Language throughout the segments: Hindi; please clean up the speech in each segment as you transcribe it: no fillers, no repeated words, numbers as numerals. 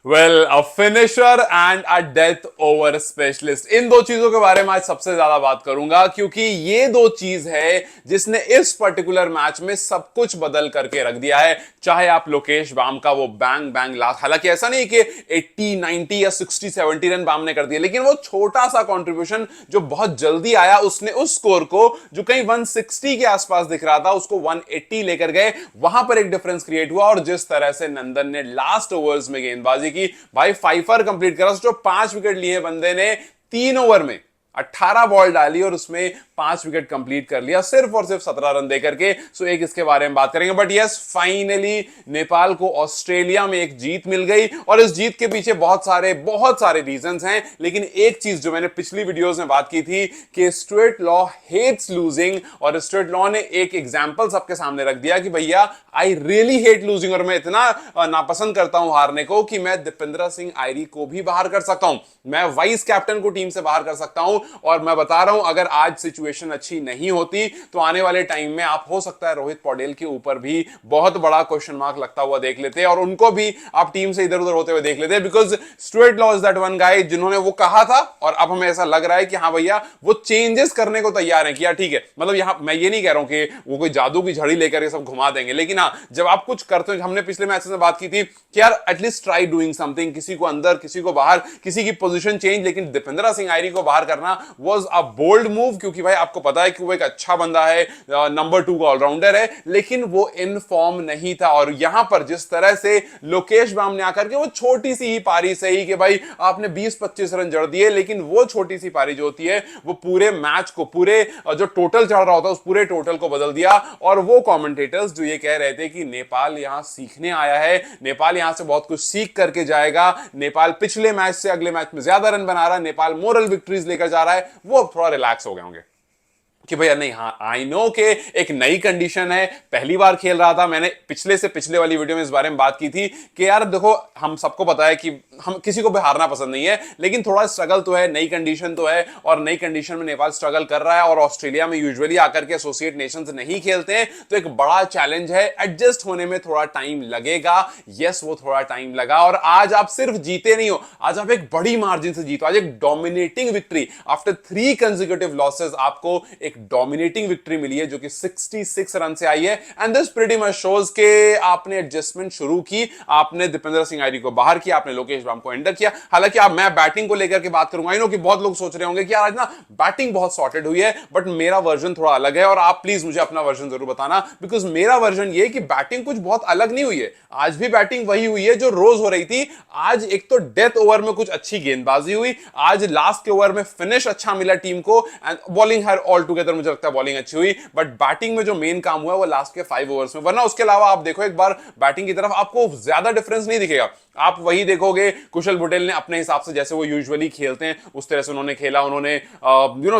Well a finisher and a death over specialist, इन दो चीजों के बारे में आज सबसे ज्यादा बात करूंगा क्योंकि ये दो चीज है जिसने इस पर्टिकुलर मैच में सब कुछ बदल करके रख दिया है। चाहे आप लोकेश बाम का वो बैंग बैंग लास्ट, हालांकि ऐसा नहीं कि 80 90 या 60 70 रन बाम ने कर दिए, लेकिन वो छोटा सा कंट्रीब्यूशन जो बहुत जल्दी आया उसने उस स्कोर को जो कहीं 160 के आसपास दिख रहा था उसको 180 लेकर गए। वहां पर एक डिफरेंस क्रिएट हुआ और जिस तरह से नंदन ने लास्ट ओवर्स में गेंदबाजी की, भाई फाइफर कंप्लीट करा, जो 5 विकेट लिए बंदे ने 3 ओवर में 18 बॉल डाली और उसमें 5 विकेट कंप्लीट कर लिया सिर्फ और सिर्फ 17 रन देकर के। सो एक इसके बारे में बात करेंगे। बट यस, फाइनली नेपाल को ऑस्ट्रेलिया में एक जीत मिल गई और इस जीत के पीछे बहुत सारे रीजंस हैं, लेकिन एक चीज जो मैंने पिछली वीडियोस में बात की थी कि स्टुअर्ट लॉ हेट्स लूजिंग, और स्टुअर्ट लॉ ने एक एग्जांपल सबके सामने रख दिया कि भैया आई रियली हेट लूजिंग, और मैं इतना नापसंद करता हूं हारने को कि मैं दीपेंद्र सिंह आयरी को भी बाहर कर सकता हूं, मैं वाइस कैप्टन को टीम से बाहर कर सकता हूं। और मैं बता रहा हूं, अगर आज सिचुएशन अच्छी नहीं होती तो आने वाले टाइम में आप हो सकता है रोहित पौडेल के ऊपर भी बहुत बड़ा क्वेश्चन मार्क लगता हुआ देख लेते और उनको भी आप टीम से इधर उधर होते हुए देख लेते, because Stuart law is that one guy जिन्होंने वो कहा था और अब हमें ऐसा लग रहा है कि हाँ भैया वो चेंजेस करने को तैयार है। किया ठीक है, मतलब यहां मैं ये नहीं कह रहा हूं कि वो कोई जादू की झड़ी लेकर सब घुमा देंगे, लेकिन हाँ जब आप कुछ करते हो, हमने पिछले मैच में बात की थी कि यार एटलीस्ट ट्राई डूइंग समथिंग, किसी को अंदर किसी को बाहर, किसी की पोजीशन चेंज, लेकिन दीपेंद्र सिंह आयरी को बाहर करना वाज अ बोल्ड मूव, क्योंकि भाई आपको पता है कि वो एक अच्छा बंदा है, नंबर 2 का ऑलराउंडर है, लेकिन वो इन फॉर्म नहीं था। और यहां पर जिस तरह से लोकेश बाम ने आकर के वो छोटी सी ही पारी से ही कि भाई आपने 20-25 रन जड़ दिए, लेकिन वो छोटी सी पारी जो होती है वो पूरे मैच को, पूरे जो टोटल चढ़ रहा होता है उस पूरे टोटल को बदल दिया। और वो कमेंटेटर्स जो ये कह रहे थे कि नेपाल यहां सीखने आया है, नेपाल यहां से बहुत कुछ सीख करके जाएगा, नेपाल पिछले मैच से अगले मैच में ज्यादा रन बना रहा है, नेपाल मोरल विक्ट्रीज लेकर जा रहा है, वो थोड़ा रिलैक्स हो गए होंगे कि भैया नहीं, हाँ आई नो के एक नई कंडीशन है, पहली बार खेल रहा था। मैंने पिछले वाली वीडियो में इस बारे में बात की थी कि यार देखो हम सबको पता है कि हम किसी को भी हारना पसंद नहीं है, लेकिन थोड़ा स्ट्रगल तो है, नई कंडीशन तो है, और नई कंडीशन में नेपाल स्ट्रगल कर रहा है और ऑस्ट्रेलिया में यूजुअली आकर के एसोसिएट नेशंस नहीं खेलते हैं, तो एक बड़ा चैलेंज है, एडजस्ट होने में थोड़ा टाइम लगेगा। यस, वो थोड़ा टाइम लगा और आज आप सिर्फ जीते नहीं हो, आज आप एक बड़ी मार्जिन से जीतो, आज एक dominating victory after 3 consecutive losses, आपको एक डोमिनेटिंग विक्ट्री मिली है जो कि 66 रन से आई है। And this pretty much shows के आपने एडजस्टमेंट शुरू की, आपने दीपेंद्र सिंह आयरी को बाहर किया, आपने लोकेश बाम को एंटर किया। हालांकि अब मैं बैटिंग को लेकर के बात करूंगा, कि बहुत लोग सोच रहे होंगे कि यार आज ना बैटिंग बहुत सॉर्टेड हुई है, बट मेरा वर्जन थोड़ा अलग है और आप प्लीज मुझे अपना वर्जन जरूर बताना, बिकॉज मेरा वर्जन ये कि बैटिंग कुछ बहुत अलग नहीं हुई है, आज भी बैटिंग वही हुई है जो रोज हो रही थी। आज एक तो डेथ ओवर में कुछ अच्छी गेंदबाजी हुई, आज लास्ट के ओवर में फिनिश अच्छा मिला टीम को, and bowling her all together मुझे लगता है बॉलिंग अच्छी हुई, बट बैटिंग में जो मेन काम हुआ वो लास्ट के 5 ओवर्स में, वरना उसके अलावा आप देखो एक बार बैटिंग की तरफ आपको ज्यादा डिफरेंस नहीं दिखेगा। आप वही देखोगे, कुशल बुटेल ने अपने हिसाब से जैसे वो यूजुअली खेलते हैं उस तरह से उन्होंने खेला, उन्होंने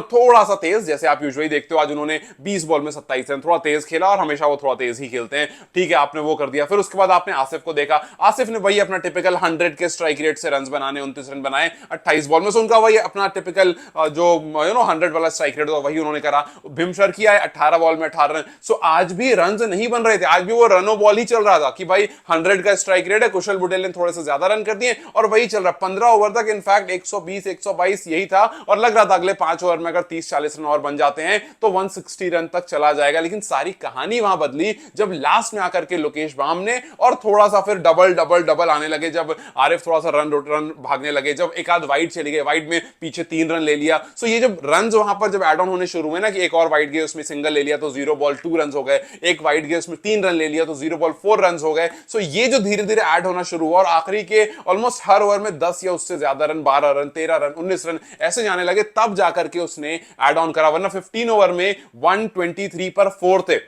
थोड़ा सा तेज, जैसे आप यूजुअली देखते हो, आज उन्होंने 20 बॉल में 27 रन, थोड़ा तेज खेला और हमेशा वो थोड़ा तेज ही खेलते हैं, ठीक है, आपने वो कर दिया। फिर उसके बाद आपने आसिफ को देखा, आसिफ ने वही अपना टिपिकल 100 के स्ट्राइक रेट से रन बनाने, 29 रन बनाए 28 बॉल में, से उनका वही अपना टिपिकल जो 100 वाला स्ट्राइक रेट वही उन्होंने करा। भीमशर किया है 18 बॉल में 18 रन। सो आज भी रन नहीं बन रहे थे, आज भी वो रनो बॉल ही चल रहा था कि भाई 100 का स्ट्राइक रेट है, कुशल बुटेल ने थोड़े से ज्यादा रन कर दिए और वही चल रहा। 15 ओवर तक इनफैक्ट 120 122 यही था और लग रहा था अगले 5 ओवर में अगर 30-40 रन और बन जाते हैं तो 160 रन तक चला जाएगा। लेकिन सारी कहानी वहां बदली जब लास्ट में आकर के लोकेश बाम ने और थोड़ा सा फिर डबल आने लगे, जब आरिफ थोड़ा सा रन भागने लगे, जब एक आध वाइड चली गई, वाइड में पीछे 3 रन ले लिया। सो ये जब रन वहां पर जब एड ऑन होने शुरू हुए ना कि एक और वाइड गए उसमें सिंगल ले लिया तो 0 बॉल 2 रन हो गए, एक वाइड गए उसमें 3 रन ले लिया तो 0 बॉल 4 रन हो गए। सो ये जो धीरे धीरे ऐड होना शुरू हुआ और आखिरी के ऑलमोस्ट हर ओवर में 10 या उससे ज्यादा रन, 12 रन, 13 रन, 19 रन ऐसे जाने लगे, तब जाकर के उसने ऐड ऑन करा, वरना 15 ओवर में 123 पर 4 थे।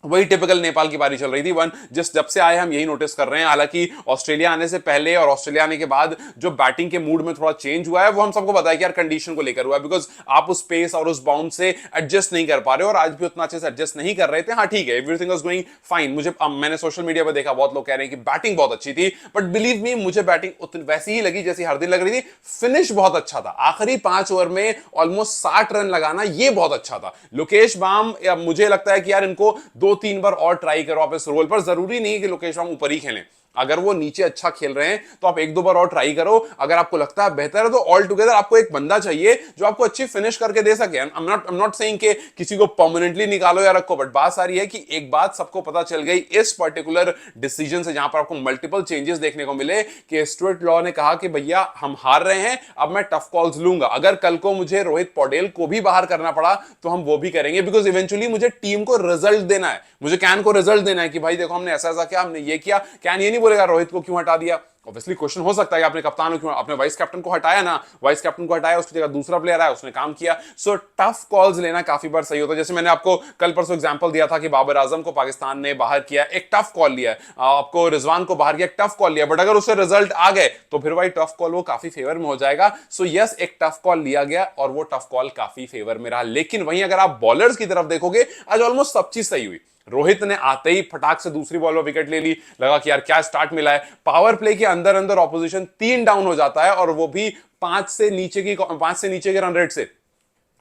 वही टिपिकल नेपाल की पारी चल रही थी। जब से आए हम यही नोटिस कर रहे हैं। हालांकि ऑस्ट्रेलिया आने से पहले और ऑस्ट्रेलिया आने के बाद जो बैटिंग के मूड में थोड़ा चेंज हुआ है वो हम सबको पता है कि यार कंडीशन को लेकर हुआ है, बिकॉज आप उस पेस और उस बाउंड से एडजस्ट नहीं कर पा रहे हो और आज भी उतना अच्छे से एडजस्ट नहीं कर रहे थे। हाँ ठीक है, एवरीथिंग वाज गोइंग फाइन। मैंने सोशल मीडिया पर देखा, बहुत लोग कह रहे हैं कि बैटिंग बहुत अच्छी थी, बट बिलीव मी मुझे बैटिंग वैसी ही लगी जैसी हर दिन लग रही थी। फिनिश बहुत अच्छा था, आखिरी 5 ओवर में ऑलमोस्ट 60 रन लगाना ये बहुत अच्छा था। लोकेश बाम मुझे लगता है कि यार इनको 2-3 बार और ट्राई करो आप इस रोल पर, जरूरी नहीं है कि लोकेश बाम ऊपर ही खेलें। अगर वो नीचे अच्छा खेल रहे हैं तो आप एक दो बार और ट्राई करो, अगर आपको लगता है बेहतर है तो ऑल टुगेदर आपको एक बंदा चाहिए जो आपको अच्छी फिनिश करके दे सके। आई एम नॉट सेइंग कि किसी को परमानेंटली निकालो या रखो, बट बात सारी है कि एक बात सबको पता चल गई इस पर्टिकुलर डिसीजन से, जहां पर आपको मल्टीपल चेंजेस देखने को मिले कि स्टुअर्ट लॉ ने कहा कि भैया हम हार रहे हैं, अब मैं टफ कॉल्स लूंगा, अगर कल को मुझे रोहित पौडेल को भी बाहर करना पड़ा तो हम वो भी करेंगे, बिकॉज इवेंचुअली मुझे टीम को रिजल्ट देना है, मुझे कैन को रिजल्ट देना है कि भाई देखो हमने ऐसा ऐसा किया, हमने ये किया। कैन ये नहीं बोलेगा रोहित को क्यों हटा दिया। ऑब्वियसली क्वेश्चन हो सकता है कि आपने कप्तान क्यों, आपने वाइस कैप्टन को हटाया ना, वाइस कैप्टन को हटाया, उसकी जगह दूसरा प्लेयर आया, उसने काम किया। सो टफ कॉल्स लेना काफी बार सही होता है। जैसे मैंने आपको कल परसों एग्जांपल दिया था कि बाबर आजम को पाकिस्तान ने बाहर किया, एक टफ कॉल लिया, आपको रिजवान को बाहर किया, एक टफ कॉल लिया, बट अगर उससे रिजल्ट आ गए तो फिर भाई टफ कॉल वो काफी फेवर में हो जाएगा। सो यस, एक टफ कॉल लिया गया और वो टफ कॉल काफी फेवर में रहा। लेकिन वहीं अगर आप बॉलर्स की तरफ देखोगे, आज ऑलमोस्ट सब चीज सही हुई। रोहित ने आते ही फटाक से दूसरी बॉल में विकेट ले ली, लगा कि यार क्या स्टार्ट मिला है। पावर प्ले के अंदर अंदर ऑपोजिशन 3 डाउन हो जाता है और वो भी 5 से नीचे के रन रेट से।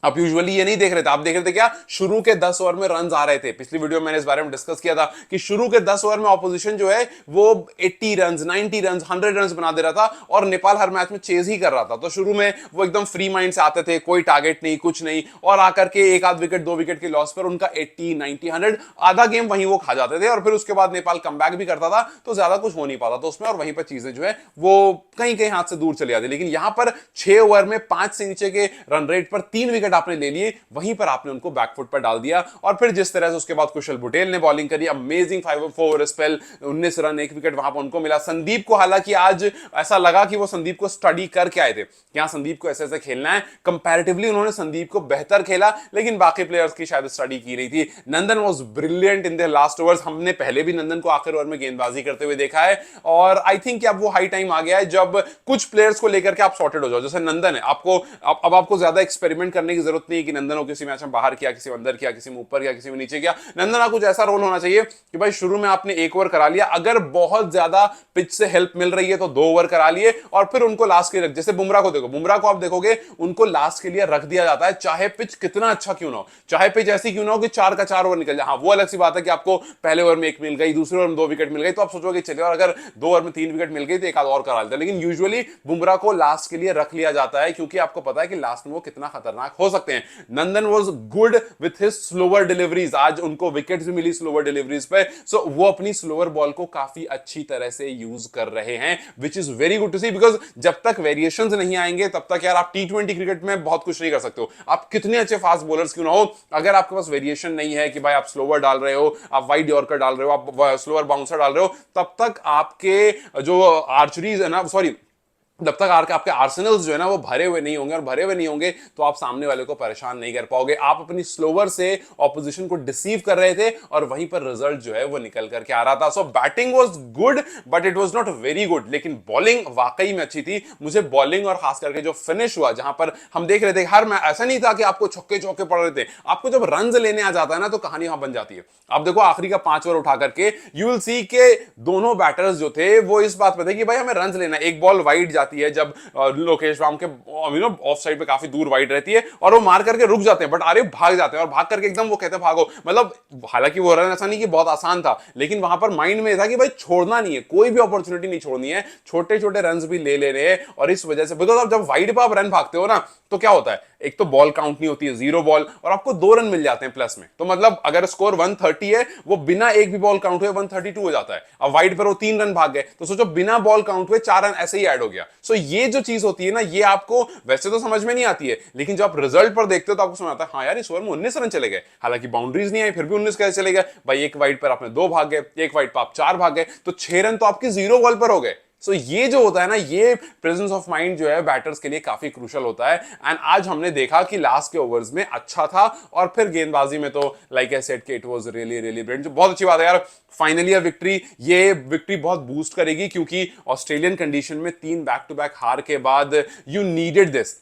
आप यूजुअली ये नहीं देख रहे थे, आप देख रहे थे क्या, शुरू के 10 ओवर में रन आ रहे थे। पिछली वीडियो में मैंने इस बारे में डिस्कस किया था कि शुरू के 10 ओवर में ऑपोजिशन जो है वो 80 रन, 90 रन, 100 रन बना दे रहा था और नेपाल हर मैच में चेज ही कर रहा था। तो शुरू में वो एकदम फ्री माइंड से आते थे, कोई टारगेट नहीं, कुछ नहीं, और आकर के एक आध विकेट, 2 विकेट के लॉस पर उनका 80, 90, 100 आधा गेम वहीं वो खा जाते थे। और फिर उसके बाद नेपाल कमबैक भी करता था तो ज्यादा कुछ हो नहीं पाता था उसमें, और वहीं पर चीजें जो है वो कहीं कहीं हाथ से दूर चली जाती। लेकिन यहां पर 6 ओवर में 5 से नीचे के रन रेट पर 3 विकेट आपने ले लिए, वहीं पर आपने उनको बैकफुट पर डाल दिया। और फिर जिस तरह से उसके बाद कुशल बुटेल ने बॉलिंग करी, amazing 5 over spell, 19 run, 1 wicket वहां पर उनको मिला। संदीप को हालांकि आज ऐसा लगा कि वो संदीप को स्टडी करके आए थे, क्या संदीप को ऐसे ऐसे खेलना है, कंपैरेटिवली उन्होंने संदीप को बेहतर खेला, लेकिन बाकी प्लेयर्स की शायद स्टडी की रही थी। Nandan was brilliant in the last overs. हमने पहले भी नंदन को आखिर ओवर में गेंदबाजी करते हुए देखा है, और आई थिंक अब वो हाई टाइम आ गया है जब कुछ प्लेयर्स को लेकर के आप सॉर्टेड हो जाओ। जैसे नंदन है, आपको अब आपको ज्यादा एक्सपेरिमेंट करने की जरूरत नहीं है कि नंदन को किसी मैच में बाहर किया, किसी में अंदर किया, किसी में ऊपर किया, किसी में नीचे किया। नंदन का कुछ ऐसा रोल होना चाहिए कि भाई शुरू में आपने 1 ओवर करा लिया, अगर बहुत ज्यादा पिच से हेल्प मिल रही है तो 2 ओवर करा लिए, और फिर उनको लास्ट के लिए, जैसे बुमराह को देखो, बुमराह को आप देखोगे उनको लास्ट के लिए रख दिया जाता है, चाहे पिच कितना अच्छा क्यों ना हो, चाहे पिच ऐसी क्यों ना हो कि 4 का 4 ओवर निकल जाए। हाँ, वो अलग सी बात है कि आपको पहले ओवर में 1 मिल गई, दूसरे ओवर में 2 विकेट मिल गई, तो आप सोचोगे चलिए, और अगर 2 ओवर में 3 विकेट मिल गई तो एक आध और करा लेते हैं। लेकिन यूजुअली बुमराह को लास्ट के लिए रख लिया जाता है, क्योंकि आपको पता है कि लास्ट में वो कितना खतरनाक हो सकते हैं। Nandan was good with his slower deliveries, आज उनको विकेट्स भी मिली स्लोअर डिलीवरीज पे, सो वो अपनी स्लोअर बॉल को काफी अच्छी तरह से यूज कर रहे हैं, which is very good to see, because जब तक वेरिएशंस नहीं आएंगे तब तक यार आप टी20 क्रिकेट में बहुत कुछ नहीं कर सकते हो। आप कितने अच्छे फास्ट बॉलर्स क्यों ना हो, अगर आपके पास वेरिएशन नहीं है कि भाई आप स्लोअर डाल रहे हो, आप वाइड यॉर्कर डाल रहे हो, आप स्लोअर बाउंसर डाल रहे हो, तब तक आपके जो आर्चरीज है ना, सॉरी, जब तक आपके आर्सेनल्स जो है ना वो भरे हुए नहीं होंगे, और भरे हुए नहीं होंगे तो आप सामने वाले को परेशान नहीं कर पाओगे। आप अपनी स्लोवर से ऑपोजिशन को डिसीव कर रहे थे और वहीं पर रिजल्ट जो है वो निकल करके आ रहा था। So batting was good but it was not very good, लेकिन बॉलिंग वाकई में अच्छी थी। मुझे बॉलिंग और खास करके जो फिनिश हुआ, जहां पर हम देख रहे थे हर मैच, ऐसा नहीं था कि आपको छक्के चौके पड़ रहे थे, आपको जब रन लेने आ जाता है ना तो कहानी वहां बन जाती है। आप देखो आखिरी का 5 ओवर उठा करके यू विल सी के दोनों बैटर्स जो थे वो इस बात पे थे कि भाई हमें रन लेना है। एक बॉल वाइड जाती है जब लोकेश राम के ऑफ साइड पे काफी दूर वाइड रहती है, और वो मार करके रुक जाते हैं, बट अरे भाग जाते हैं, और भाग करके एकदम वो कहते हैं भागो, मतलब हालांकि वो रन ऐसा नहीं कि बहुत आसान था, लेकिन वहां पर माइंड में था कि भाई छोड़ना नहीं है, कोई भी अपॉर्चुनिटी नहीं छोड़नी है, छोटे छोटे रन भी ले लेने हैं। और इस वजह से बिकॉज आप जब वाइड पे आप रन भागते हो ना तो क्या होता है, एक तो बॉल काउंट नहीं होती है, 0 बॉल, और आपको 2 रन मिल जाते हैं प्लस में, तो मतलब अगर स्कोर 130 है, वो बिना एक भी बॉल काउंट हुए 132 हो जाता है। अब वाइड पर वो 3 रन भाग गए, तो सोचो बिना बॉल काउंट हुए 4 रन ऐसे ही ऐड हो गया। सो ये जो चीज होती है ना, ये आपको वैसे तो समझ में नहीं आती है, लेकिन जब आप रिजल्ट पर देखते हो तो आपको समझ आता है हाँ यार इस ओवर में 19 रन चले गए, हालांकि बाउंड्रीज नहीं आई फिर भी 19 कैसे चले गए भाई। एक वाइड पर आपने 2 भाग गए, एक वाइड पर आप 4 भाग गए, तो 6 रन तो आपके 0 बॉल पर हो गए। सो ये जो होता है ना, ये प्रेजेंस ऑफ माइंड जो है बैटर्स के लिए काफी क्रूशल होता है। एंड आज हमने देखा कि लास्ट के ओवर्स में अच्छा था, और फिर गेंदबाजी में तो लाइक आई सेड कि it was really really brilliant. जो बहुत अच्छी बात है यार, फाइनली अ विक्ट्री, ये विक्ट्री बहुत बूस्ट करेगी, क्योंकि ऑस्ट्रेलियन कंडीशन में 3 बैक टू बैक हार के बाद यू नीडेड दिस।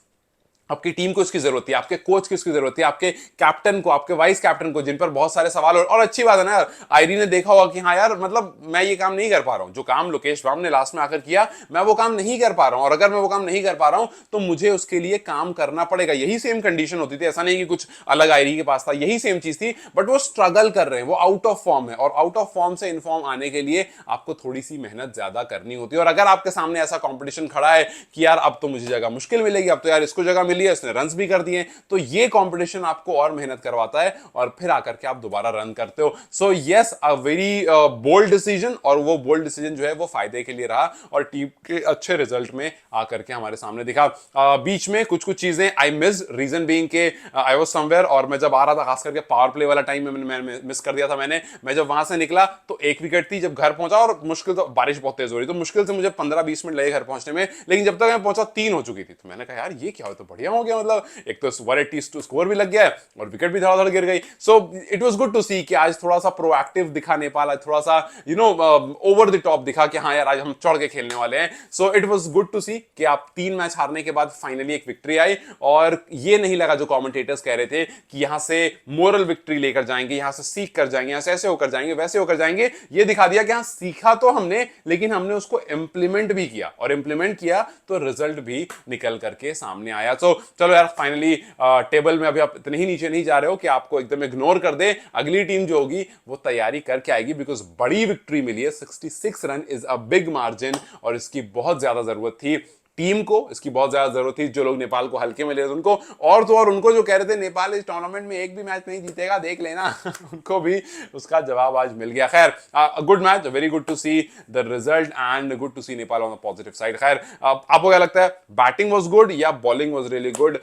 आपकी टीम को इसकी जरूरत थी, आपके कोच की इसकी जरूरत थी, आपके कैप्टन को, आपके वाइस कैप्टन को, जिन पर बहुत सारे सवाल और अच्छी बात है ना यार, आयरी ने देखा होगा कि हाँ यार मतलब मैं ये काम नहीं कर पा रहा हूं, जो काम लोकेश बाम ने लास्ट में आकर किया मैं वो काम नहीं कर पा रहा हूं, और अगर मैं वो काम नहीं कर पा रहा हूं तो मुझे उसके लिए काम करना पड़ेगा। यही सेम कंडीशन होती थी, ऐसा नहीं कि कुछ अलग आयरी के पास था, यही सेम चीज थी, बट वो स्ट्रगल कर रहे हैं, वो आउट ऑफ फॉर्म है, और आउट ऑफ फॉर्म से इनफॉर्म आने के लिए आपको थोड़ी सी मेहनत ज्यादा करनी होती है। और अगर आपके सामने ऐसा कॉम्पिटिशन खड़ा है कि यार अब तो मुझे जगह मुश्किल मिलेगी, अब तो यार इसको जगह मिली है, इसने रन भी कर दिए, तो ये कंपटीशन आपको और मेहनत करवाता है और फिर आकर के आप दोबारा रन करते हो। So yes, a very bold decision, और वो बोल्ड डिसीजन जो है वो फायदे के लिए रहा और टीम के अच्छे रिजल्ट में आकर के हमारे सामने दिखा। बीच में कुछ कुछ चीजें आई मिस, रीजन बीइंग के आई वाज समवेयर, और मैं जब आ रहा था खास करके पावर प्ले वाला टाइम में मैं मिस कर दिया था। मैं जब वहां से निकला तो एक विकेट थी, जब घर पहुंचा और मुश्किल, तो बारिश बहुत तेज हो रही, तो मुश्किल से मुझे 15-20 मिनट लगे घर पहुंचने में, लेकिन जब तक मैं पहुंचा 3 हो चुकी थी। तो मैंने कहा यार ये क्या हो, तो बढ़िया हो गया, मतलब एक तो 180 स्कोर भी लग गया है और विकेट भी धड़ाधड़ गिर गई। So it was good to see कि आज थोड़ा सा प्रोएक्टिव दिखा नेपाल, आज थोड़ा सा ओवर द टॉप दिखा कि हाँ यार आज हम चढ़ के खेलने वाले हैं। So it was good to see कि आप 3 मैच हारने के बाद फाइनली एक विक्ट्री आई, और ये नहीं लगा जो कमेंटेटर्स कह रहे थे कि यहां से मोरल विक्ट्री लेकर जाएंगे, यहां से सीख कर जाएंगे, यहां से ऐसे होकर जाएंगे, वैसे होकर जाएंगे। ये दिखा दिया कि हाँ सीखा तो हमने, लेकिन हमने उसको इंप्लीमेंट भी किया, और इंप्लीमेंट किया तो रिजल्ट भी निकल करके सामने आया। तो चलो यार फाइनली टेबल में अभी आप इतने ही नीचे नहीं जा रहे हो कि आपको एकदम इग्नोर कर दे। अगली टीम जो होगी वो तैयारी करके आएगी, बिकॉज बड़ी विक्ट्री मिली है, 66 run is a big margin, और इसकी बहुत ज्यादा जरूरत थी टीम को, इसकी बहुत ज्यादा जरूरत थी जो लोग नेपाल को हल्के में ले रहे थे उनको, और तो और उनको जो कह रहे थे नेपाल इस टूर्नामेंट में एक भी मैच नहीं जीतेगा देख लेना उनको भी उसका जवाब आज मिल गया। खैर good match, very good to see the result and good to see Nepal on the positive side. खैर आपको क्या लगता है, बैटिंग वाज गुड या bowling was really good?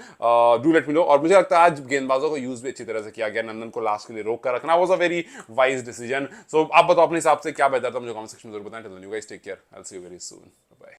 Do let me know. और मुझे लगता है आज गेंदबाजों को यूज भी अच्छी तरह से किया गया, नंदन को लास्ट के लिए रोक कर रखना was a very wise decision. So आप बताओ अपने हिसाब से क्या बेहतर था, मुझे कमेंट सेक्शन में जरूर बताएं। Till then you guys take care, I will see you very soon, bye.